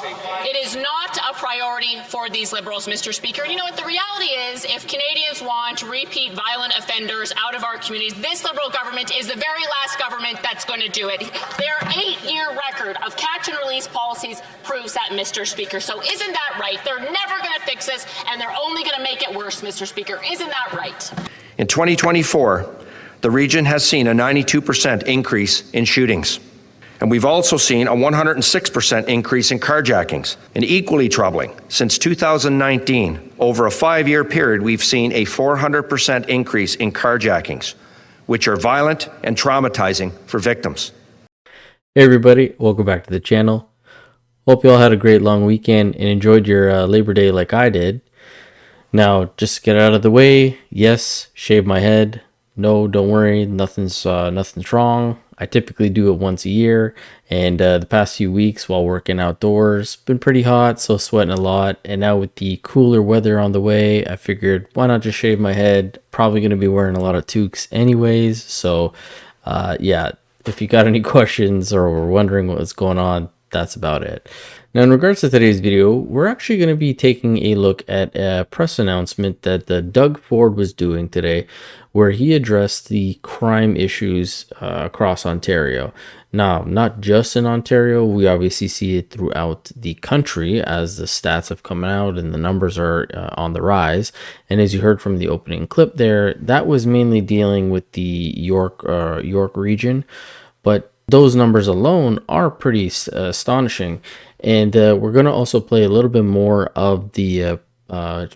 It is not a priority for these Liberals, Mr. Speaker. You know what the reality is? If Canadians want repeat violent offenders out of our communities, this Liberal government is the very last government that's going to do it. Their 8-year record of catch and release policies proves that, Mr. Speaker. So isn't that right? They're never going to fix this, and they're only going to make it worse, Mr. Speaker. Isn't that right? In 2024, the region has seen a 92% increase in shootings. And we've also seen a 106% increase in carjackings. And equally troubling, since 2019, over a 5-year period, we've seen a 400% increase in carjackings, which are violent and traumatizing for victims. Hey everybody, welcome back to the channel. Hope you all had a great long weekend and enjoyed your Labor Day like I did. Now, just to get out of the way, yes, shave my head. No, don't worry, nothing's wrong. I typically do it once a year, and the past few weeks while working outdoors, been pretty hot, so sweating a lot. And now with the cooler weather on the way, I figured why not just shave my head? Probably going to be wearing a lot of toques anyways. So yeah, if you got any questions or were wondering what's going on, that's about it. Now, in regards to today's video, we're actually going to be taking a look at a press announcement that Doug Ford was doing today, where he addressed the crime issues across Ontario. Now, not just in Ontario, we obviously see it throughout the country as the stats have come out and the numbers are on the rise. And as you heard from the opening clip there, that was mainly dealing with the York region, but those numbers alone are pretty astonishing. And we're going to also play a little bit more of the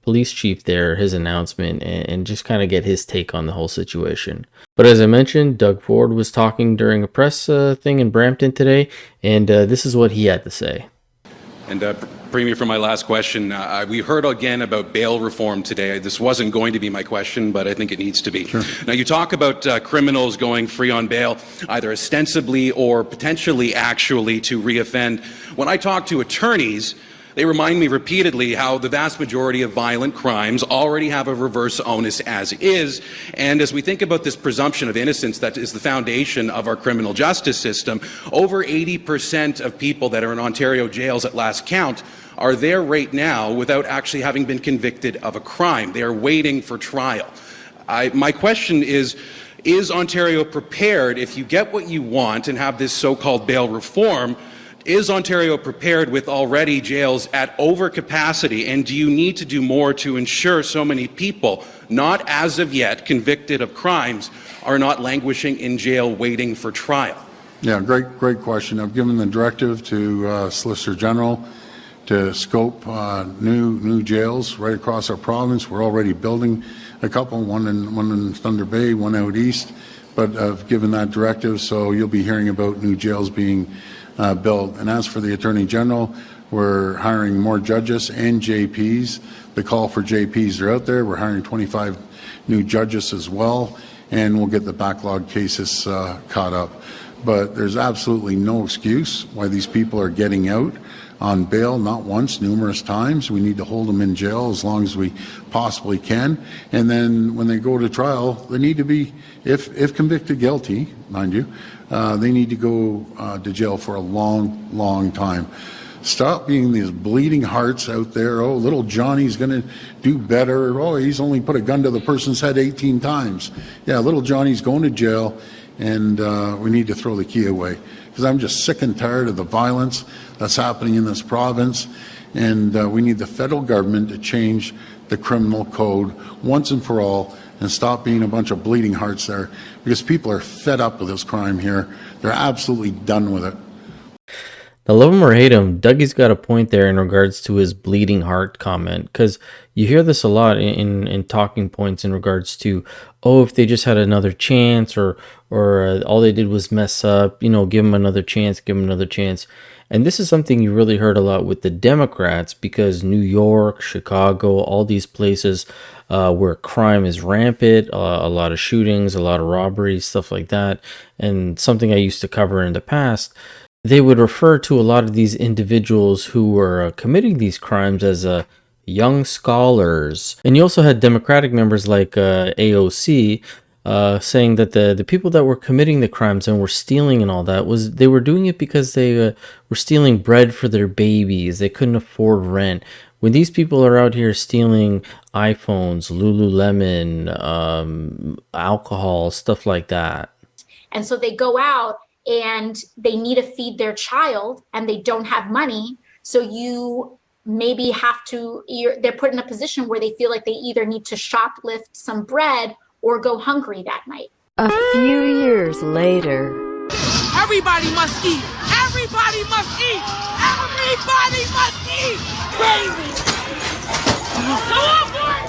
police chief there, his announcement, and just kind of get his take on the whole situation. But as I mentioned, Doug Ford was talking during a press thing in Brampton today, and this is what he had to say. And Premier, for my last question, we heard again about bail reform today. This wasn't going to be my question, but I think it needs to be. Sure. Now, you talk about criminals going free on bail, either ostensibly or potentially actually to reoffend. When I talk to attorneys, they remind me repeatedly how the vast majority of violent crimes already have a reverse onus as is. And as we think about this presumption of innocence that is the foundation of our criminal justice system, over 80% of people that are in Ontario jails at last count are there right now without actually having been convicted of a crime. They are waiting for trial. My question is Ontario prepared, if you get what you want and have this so-called bail reform, is Ontario prepared with already jails at overcapacity, and do you need to do more to ensure so many people, not as of yet convicted of crimes, are not languishing in jail waiting for trial? Yeah, great question. I've given the directive to Solicitor General to scope new jails right across our province. We're already building a couple, one in Thunder Bay, one out east, but I've given that directive, so you'll be hearing about new jails being built. And as for the Attorney General, we're hiring more judges and JPs. The call for JPs are out there. We're hiring 25 new judges as well, and we'll get the backlog cases caught up. But there's absolutely no excuse why these people are getting out on bail, not once, numerous times. We need to hold them in jail as long as we possibly can. And then when they go to trial, they need to be, if convicted guilty, mind you, they need to go to jail for a long time. Stop being these bleeding hearts out there. Oh, little Johnny's going to do better. Oh, he's only put a gun to the person's head 18 times. Yeah, little Johnny's going to jail, and we need to throw the key away. Because I'm just sick and tired of the violence that's happening in this province, and we need the federal government to change the criminal code once and for all and stop being a bunch of bleeding hearts there, because people are fed up with this crime here. They're absolutely done with it. Now, love him or hate him, Dougie's got a point there in regards to his bleeding heart comment, because you hear this a lot in talking points in regards to, oh, if they just had another chance, or all they did was mess up, you know, give them another chance, give them another chance. And this is something you really heard a lot with the Democrats, because New York, Chicago, all these places where crime is rampant, a lot of shootings, a lot of robberies, stuff like that. And something I used to cover in the past, they would refer to a lot of these individuals who were committing these crimes as young scholars. And you also had Democratic members like AOC saying that the people that were committing the crimes and were stealing and all that they were doing it because they were stealing bread for their babies. They couldn't afford rent. When these people are out here stealing iPhones, Lululemon, alcohol, stuff like that. And so they go out and they need to feed their child and they don't have money. So you maybe they're put in a position where they feel like they either need to shoplift some bread or go hungry that night. A few years later. Everybody must eat. Everybody must eat. Everybody must eat. Crazy. Go on, boy.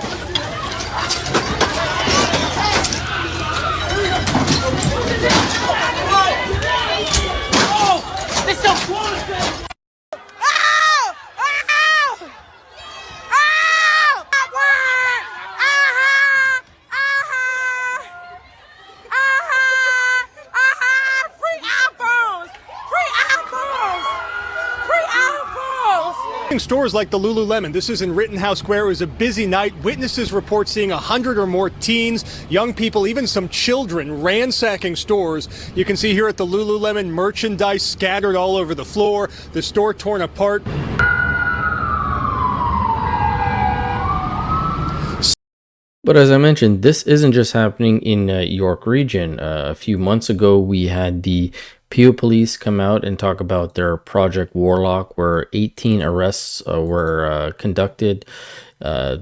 Oh, this is so bullshit. Stores like the Lululemon. This is in Rittenhouse Square. It was a busy night. Witnesses report seeing 100 or more teens, young people, even some children ransacking stores. You can see here at the Lululemon merchandise scattered all over the floor, the store torn apart. But as I mentioned, this isn't just happening in York Region. A few months ago, we had the Peel Police come out and talk about their Project Warlock, where 18 arrests were conducted.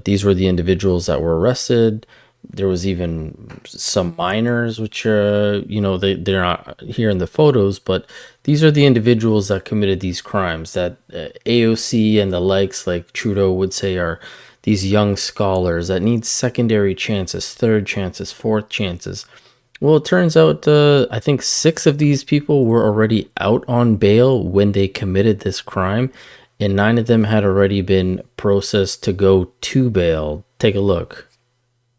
These were the individuals that were arrested. There was even some minors, which, they're not here in the photos, but these are the individuals that committed these crimes that AOC and the likes, like Trudeau would say, are these young scholars that need secondary chances, third chances, fourth chances. Well, it turns out, I think 6 of these people were already out on bail when they committed this crime, and 9 of them had already been processed to go to bail. Take a look.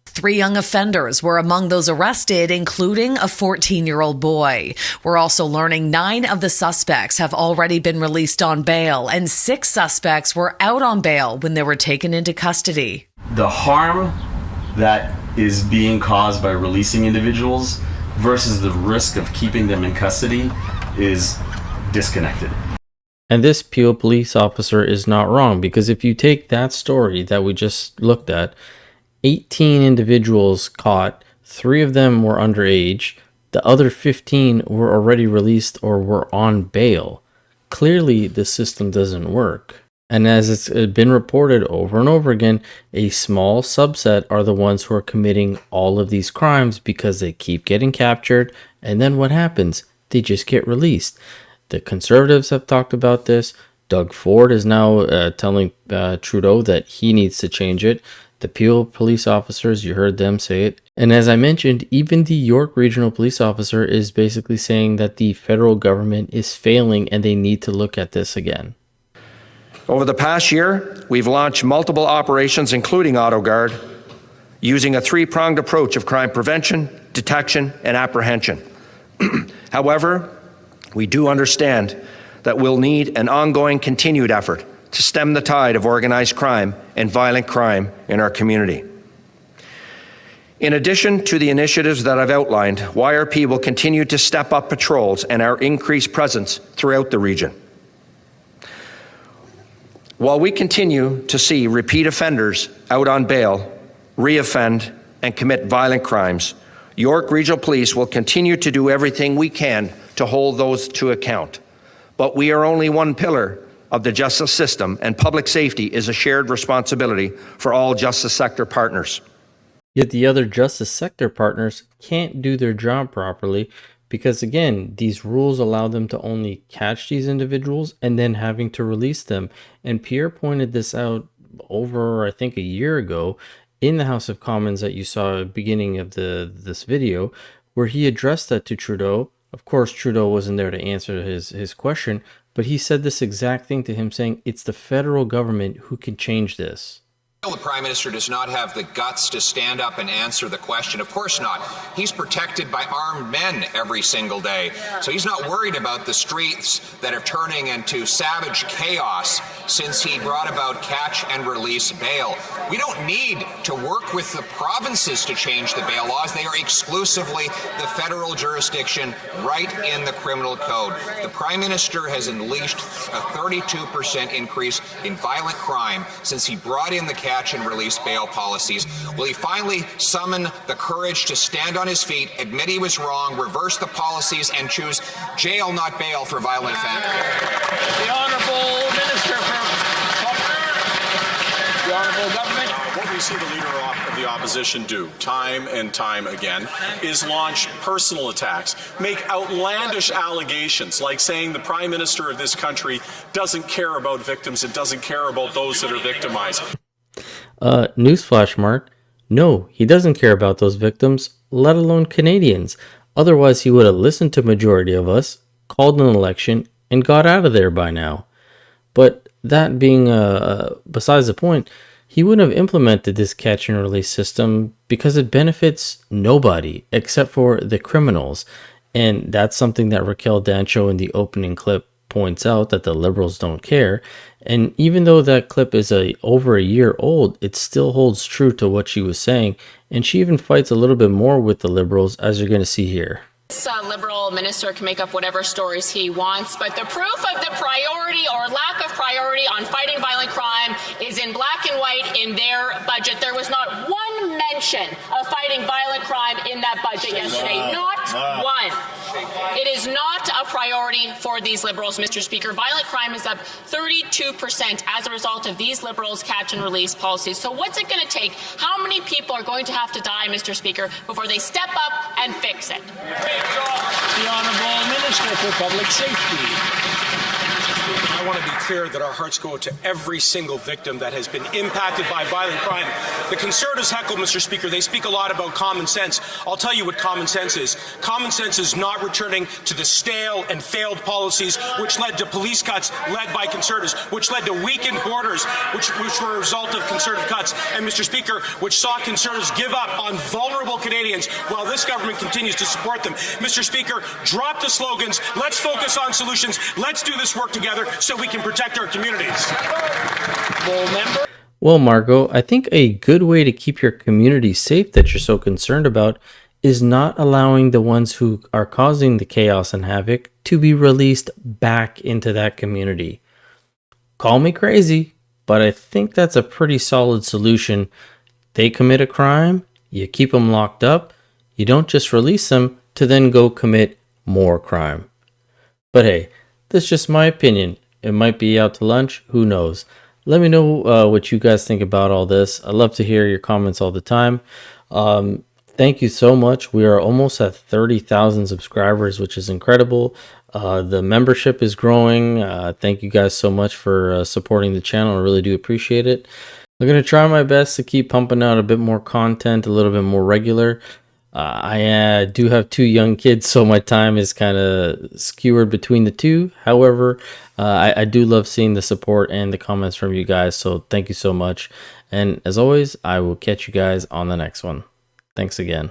3 young offenders were among those arrested, including a 14-year-old boy. We're also learning 9 of the suspects have already been released on bail, and 6 suspects were out on bail when they were taken into custody. The harm that is being caused by releasing individuals versus the risk of keeping them in custody is disconnected. And this Peel police officer is not wrong, because if you take that story that we just looked at, 18 individuals caught, 3 of them were underage, the other 15 were already released or were on bail. Clearly, the system doesn't work. And as it's been reported over and over again, a small subset are the ones who are committing all of these crimes because they keep getting captured, and then what happens? They just get released. The Conservatives have talked about this. Doug Ford is now telling Trudeau that he needs to change it. The Peel police officers, you heard them say it. And as I mentioned, even the York Regional Police officer is basically saying that the federal government is failing and they need to look at this again. Over the past year, we've launched multiple operations, including AutoGuard, using a 3-pronged approach of crime prevention, detection, and apprehension. However, we do understand that we'll need an ongoing continued effort to stem the tide of organized crime and violent crime in our community. In addition to the initiatives that I've outlined, YRP will continue to step up patrols and our increased presence throughout the region. While we continue to see repeat offenders out on bail, reoffend, and commit violent crimes, York Regional Police will continue to do everything we can to hold those to account. But we are only one pillar of the justice system, and public safety is a shared responsibility for all justice sector partners. Yet the other justice sector partners can't do their job properly because, again, these rules allow them to only catch these individuals and then having to release them. And Pierre pointed this out over, I think, a year ago in the House of Commons that you saw at the beginning of this video, where he addressed that to Trudeau. Of course, Trudeau wasn't there to answer his question, but he said this exact thing to him, saying it's the federal government who can change this. The Prime Minister does not have the guts to stand up and answer the question. Of course not. He's protected by armed men every single day. So he's not worried about the streets that are turning into savage chaos since he brought about catch and release bail. We don't need to work with the provinces to change the bail laws. They are exclusively the federal jurisdiction right in the criminal code. The Prime Minister has unleashed a 32% increase in violent crime since he brought in the catch and release bail policies. Will he finally summon the courage to stand on his feet, admit he was wrong, reverse the policies, and choose jail, not bail, for violent offenders? The Honourable Minister for the Honourable Government. What we see the Leader of the Opposition do time and time again is launch personal attacks, make outlandish allegations like saying the Prime Minister of this country doesn't care about victims and doesn't care about those that are victimized. Newsflash, Mark. No, he doesn't care about those victims, let alone Canadians. Otherwise, he would have listened to majority of us, called an election, and got out of there by now. But that being besides the point, he wouldn't have implemented this catch and release system because it benefits nobody except for the criminals. And that's something that Raquel Dancho in the opening clip points out, that the Liberals don't care. And even though that clip is over a year old, it still holds true to what she was saying. And she even fights a little bit more with the Liberals, as you're going to see here. This Liberal minister can make up whatever stories he wants, but the proof of the priority or lack of priority on fighting violent crime is in black and white in their budget. There was not one mention of fighting violent crime in that budget yesterday. Not one. It is not a priority for these Liberals, Mr. Speaker. Violent crime is up 32% as a result of these Liberals' catch and release policies. So what's it going to take? How many people are going to have to die, Mr. Speaker, before they step up and fix it? The Honourable Minister for Public Safety. I want to be clear that our hearts go to every single victim that has been impacted by violent crime. The Conservatives heckle, Mr. Speaker. They speak a lot about common sense. I'll tell you what common sense is. Common sense is not returning to the stale and failed policies which led to police cuts led by Conservatives, which led to weakened borders, which were a result of Conservative cuts, and, Mr. Speaker, which saw Conservatives give up on vulnerable Canadians while this government continues to support them. Mr. Speaker, drop the slogans. Let's focus on solutions. Let's do this work together so we can protect our communities. Well, Margot, I think a good way to keep your community safe that you're so concerned about is not allowing the ones who are causing the chaos and havoc to be released back into that community. Call me crazy, but I think that's a pretty solid solution. They commit a crime, you keep them locked up, you don't just release them to then go commit more crime. But hey, that's just my opinion. It might be out to lunch, who knows. Let me know what you guys think about all this. I love to hear your comments all the time. Thank you so much. We are almost at 30,000 subscribers, which is incredible. The membership is growing. Thank you guys so much for supporting the channel. I really do appreciate it. I'm going to try my best to keep pumping out a bit more content, a little bit more regular. I do have 2 young kids, so my time is kind of skewered between the two. However, I do love seeing the support and the comments from you guys, so thank you so much. And as always, I will catch you guys on the next one. Thanks again.